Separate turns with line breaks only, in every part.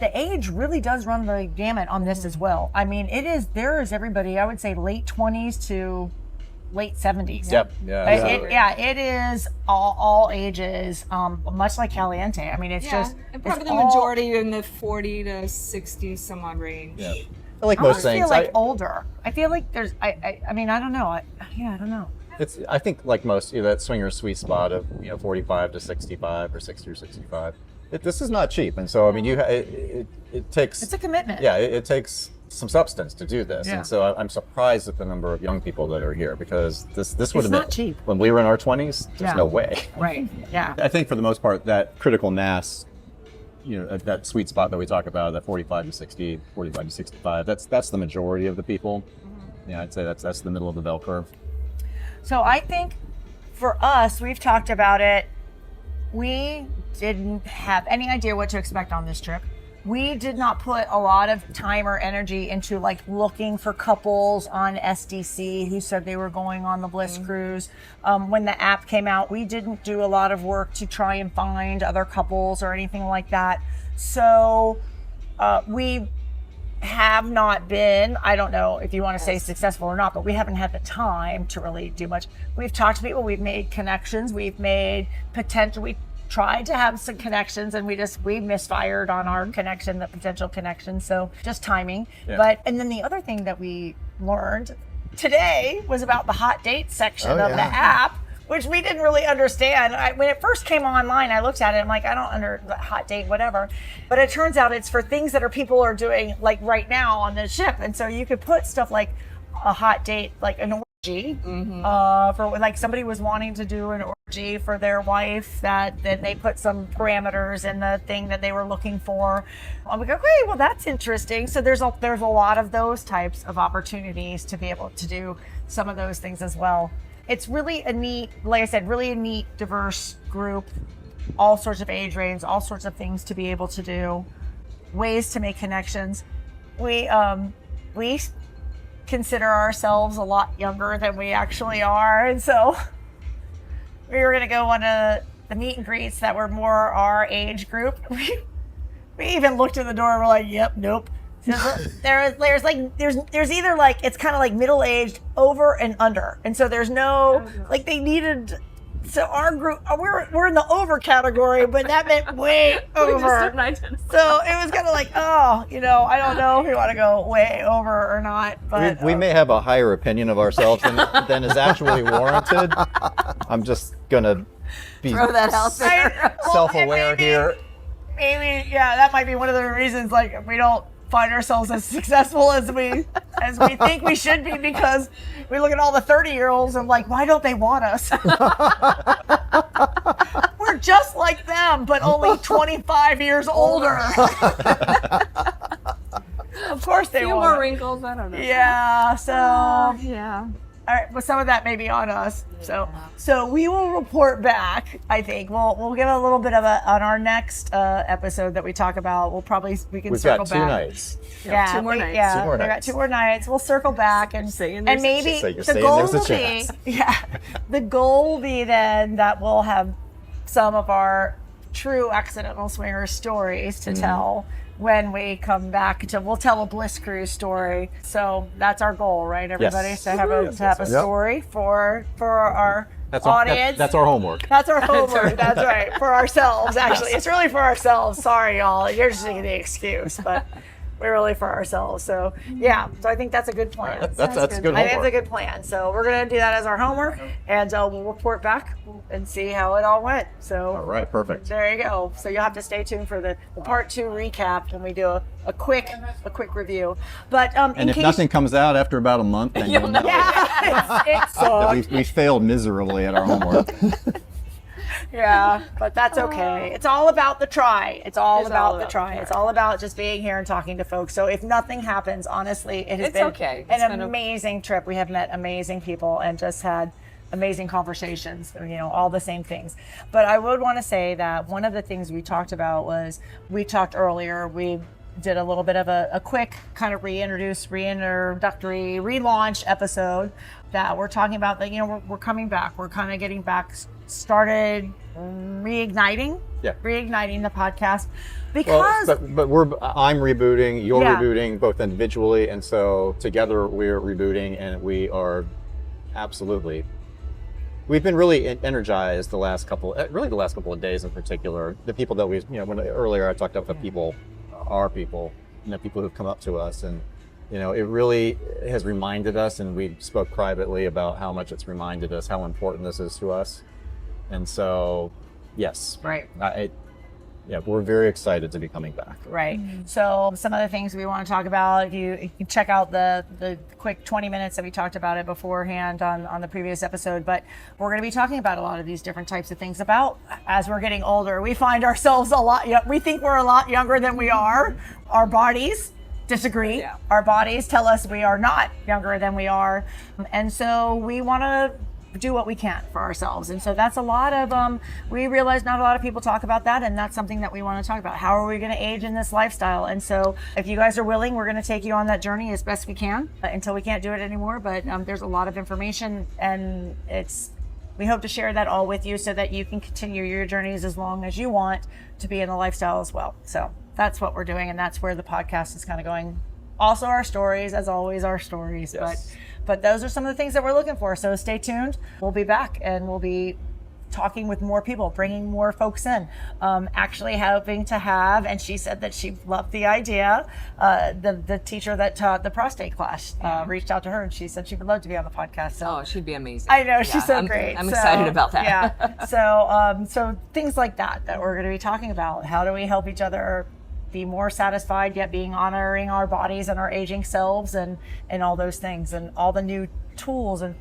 The age really does run the gamut on this as well. I mean, there is everybody, I would say late 20s to late 70s.
Yep.
It is all ages, much like Caliente. I mean, it's just...
And probably the majority in the 40 to 60 some odd range.
Yeah. Like most things.
I feel like older. I feel like there's, I mean, I don't know. I don't know.
I think like most, that swinger sweet spot of 45 to 65 or 60 or 65. This is not cheap, and so I mean, it takes.
It's a commitment.
Yeah, it takes some substance to do this, and so I'm surprised at the number of young people that are here because this would have been
not cheap
when we were in our 20s. There's no way.
Right. Yeah.
I think for the most part, that critical mass, that sweet spot that we talk about, that 45 to 60, 45 to 65. That's the majority of the people. Yeah, I'd say that's the middle of the bell curve.
So I think for us, we've talked about it. We didn't have any idea what to expect on this trip. We did not put a lot of time or energy into like looking for couples on SDC who said they were going on the Bliss Cruise. When the app came out, we didn't do a lot of work to try and find other couples or anything like that. So we have not been, I don't know if you want to say successful or not, but we haven't had the time to really do much. We've talked to people, we've made connections, we tried to have some connections and we misfired on our connection, the potential connection. So just timing.
Yeah.
And then the other thing that we learned today was about the hot date section of the app, which we didn't really understand. When it first came online, I looked at it, I'm like, I don't under the hot date, whatever. But it turns out it's for things that people are doing like right now on the ship. And so you could put stuff like a hot date, like an orgy, for like somebody was wanting to do an orgy for their wife, that then they put some parameters in the thing that they were looking for. I'm like, okay, well that's interesting. So there's a lot of those types of opportunities to be able to do some of those things as well. It's really a neat, like I said, really a neat, diverse group, all sorts of age ranges, all sorts of things to be able to do, ways to make connections. We consider ourselves a lot younger than we actually are, and so we were going to go on the meet and greets that were more our age group. We even looked at the door and we're like, yep, nope. There's either like, it's kind of like middle-aged, over and under, and so there's no like they needed. So our group, we're in the over category, but that meant way over. So it was kind of like, I don't know if we want to go way over or not. But
we may have a higher opinion of ourselves than is actually warranted. I'm just gonna be
throw that out there.
Self-aware here.
Maybe, yeah, that might be one of the reasons. Like we don't find ourselves as successful as we think we should be, because we look at all the 30-year-olds and like, why don't they want us? We're just like them, but only 25 years older. Of course they want. A few
more wrinkles, I don't know.
Yeah, so
yeah.
All right, well, some of that may be on us. So we will report back. I think we'll give a little bit of on our next episode that we talk about. We can
We've
circle
got 2
back.
nights.
Yeah, 2 more nights.
Yeah,
2 more
we got
nights.
2 more nights. We'll circle back and maybe the goal will be the goal will be then that we'll have some of our true accidental swinger stories to tell. When we come back we'll tell a Bliss Cruise story. So that's our goal, right, everybody?
Yes.
To have a story for our audience.
That's our homework.
That's our homework. That's right. For ourselves, actually. It's really for ourselves. Sorry, y'all. You're just getting the excuse, but we're really for ourselves. So yeah. So I think that's a good plan.
That's good
I think
homework.
it's a good plan. So we're gonna do that as our homework, and we'll report back and see how it all went. So
All right, perfect.
there you go. So you'll have to stay tuned for the part 2 recap when we do a quick review. But
And if nothing comes out after about a month, then you'll know
that
we failed miserably at our homework.
yeah, but that's okay. It's all about the try. It's all about the try. It's all about just being here and talking to folks. So if nothing happens, honestly, it has been an amazing trip. We have met amazing people and just had amazing conversations, all the same things. But I would want to say that one of the things we talked about was, we talked earlier, we did a little bit of a quick kind of reintroductory relaunch episode that we're talking about that, we're coming back. We're kind of getting back started reigniting the podcast because
I'm rebooting, you're
Yeah.
rebooting both individually, and so together we're rebooting, and we are absolutely. We've been really energized the last couple of days in particular. The people that we, when earlier I talked about the people, our people, people who've come up to us, and it really has reminded us, and we spoke privately about how much it's reminded us how important this is to us. And so, yes,
right.
We're very excited to be coming back.
Right. So some of the things we want to talk about, you can check out the quick 20 minutes that we talked about it beforehand on the previous episode, but we're going to be talking about a lot of these different types of things about as we're getting older. We find ourselves we think we're a lot younger than we are. Our bodies disagree. Yeah. Our bodies tell us we are not younger than we are. And so we want to do what we can for ourselves. And so that's a lot of, we realize not a lot of people talk about that, and that's something that we want to talk about. How are we going to age in this lifestyle? And so if you guys are willing, we're going to take you on that journey as best we can until we can't do it anymore. But there's a lot of information, and we hope to share that all with you so that you can continue your journeys as long as you want to be in the lifestyle as well. So that's what we're doing, and that's where the podcast is kind of going. Also our stories, as always, our stories. Yes. But those are some of the things that we're looking for. So stay tuned. We'll be back, and we'll be talking with more people, bringing more folks in. Actually hoping to have, and she said that she loved the idea, the teacher that taught the prostate class reached out to her, and she said she would love to be on the podcast. So
she'd be amazing.
I know, she's so great.
I'm excited about that.
Yeah. So things like that we're going to be talking about. How do we help each other be more satisfied, yet being honoring our bodies and our aging selves, and all those things, and all the new tools and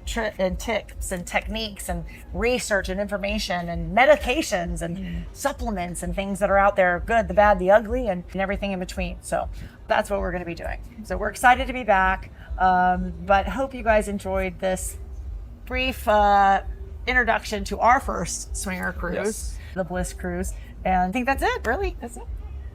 tips and techniques and research and information and medications and supplements and things that are out there, good, the bad, the ugly, and everything in between. So that's what we're going to be doing. So we're excited to be back, but hope you guys enjoyed this brief introduction to our first swinger cruise, the Bliss Cruise. And I think that's it, really. That's it.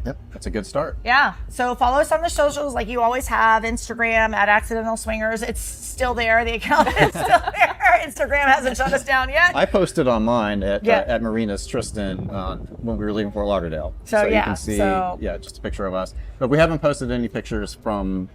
Yep, that's a good start.
Yeah. So follow us on the socials like you always have. Instagram at Accidental Swingers. It's still there. The account is still there. Instagram hasn't shut us down yet.
I posted on mine at Myrina's Tristan when we were leaving Fort Lauderdale.
So
you can see, just a picture of us. But we haven't posted any pictures from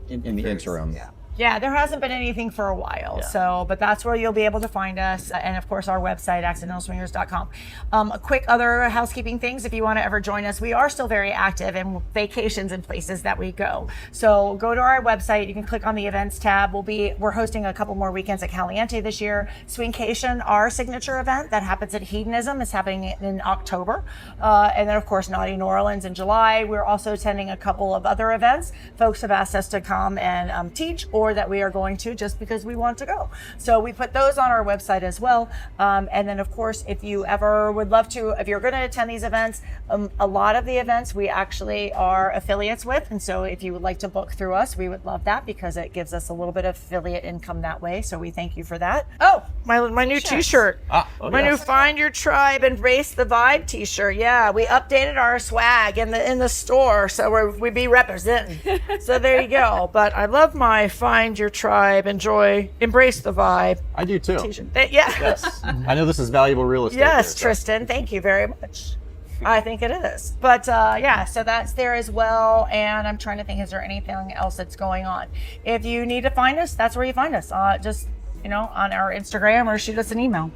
in the interim.
Yeah, there hasn't been anything for a while. So, but that's where you'll be able to find us. And of course, our website, accidentalswingers.com. A quick other housekeeping things. If you want to ever join us, we are still very active in vacations and places that we go. So go to our website. You can click on the events tab. We're hosting a couple more weekends at Caliente this year. Swinkation, our signature event that happens at Hedonism, is happening in October. And then of course, Naughty New Orleans in July. We're also attending a couple of other events. Folks have asked us to come and teach, or that we are going to just because we want to go. So we put those on our website as well. And then of course, if you ever would love to, if you're going to attend these events, a lot of the events we actually are affiliates with. And so if you would like to book through us, we would love that because it gives us a little bit of affiliate income that way. So we thank you for that. Oh, my new t-shirt. My new Find Your Tribe, Embrace the Vibe t-shirt. Yeah, we updated our swag in the store. So we be representing. So there you go. But I love my Find Your Tribe, Embrace the Vibe.
I do too.
T-shirt. Yes.
I know this is valuable real estate.
Yes,
here, so.
Tristan, thank you very much. I think it is. But so that's there as well. And I'm trying to think, is there anything else that's going on? If you need to find us, that's where you find us. Just, on our Instagram, or shoot us an email.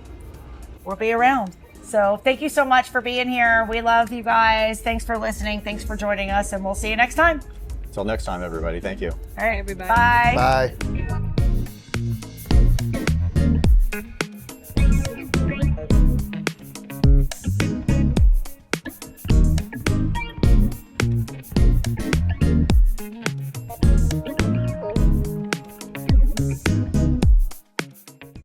We'll be around. So thank you so much for being here. We love you guys. Thanks for listening. Thanks for joining us. And we'll see you next time.
Until next time, everybody. Thank you.
All right,
everybody.
Bye.
Bye.